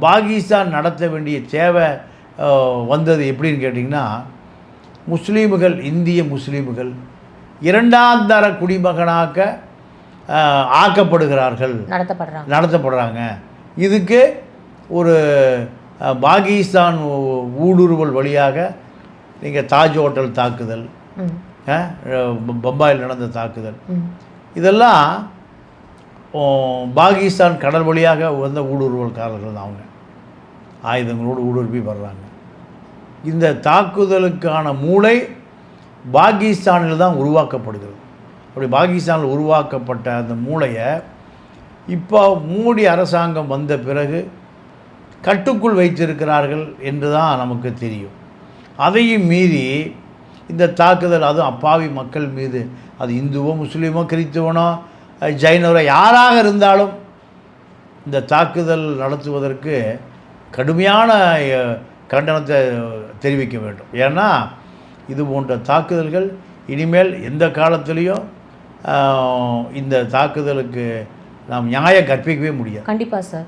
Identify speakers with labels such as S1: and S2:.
S1: பாகிஸ்தான் நடத்த வேண்டிய தேவை வந்தது எப்படின்னு கேட்டிங்கன்னா, முஸ்லீம்கள், இந்திய முஸ்லீம்கள் இரண்டாம் தர குடிமகனாக்க ஆக்கப்படுகிறார்கள், நடத்தப்படுறாங்க. இதுக்கு ஒரு பாகிஸ்தான் ஊடுருவல் வழியாக நீங்கள் தாஜ் ஹோட்டல் தாக்குதல், பம்பாயில் நடந்த தாக்குதல், இதெல்லாம் பாகிஸ்தான் கடல் வழியாக வந்த ஊடுருவல்காரர்கள் தான். அவங்க ஆயுதங்களோடு ஊடுருவி வர்றாங்க. இந்த தாக்குதலுக்கான மூளை பாகிஸ்தானில் தான் உருவாக்கப்படுகிறது. அப்படி பாகிஸ்தானில் உருவாக்கப்பட்ட அந்த மூளையை இப்போ மோடி அரசாங்கம் வந்த பிறகு கட்டுக்குள் வைத்திருக்கிறார்கள் என்று தான் நமக்கு தெரியும். அதையும் மீறி இந்த தாக்குதல், அதுவும் அப்பாவி மக்கள் மீது, அது இந்துவோ முஸ்லீமோ கிறிஸ்துவனோ ஜைனரோ யாராக இருந்தாலும் இந்த தாக்குதல் நடத்துவதற்கு கடுமையான கண்டனத்தை தெரிவிக்க வேண்டும். ஏன்னா இது போன்ற தாக்குதல்கள் இனிமேல் எந்த காலத்துலேயும் இந்த தாக்குதலுக்கு நாம் நியாயம் கற்பிக்கவே முடியாது.
S2: கண்டிப்பாக சார்.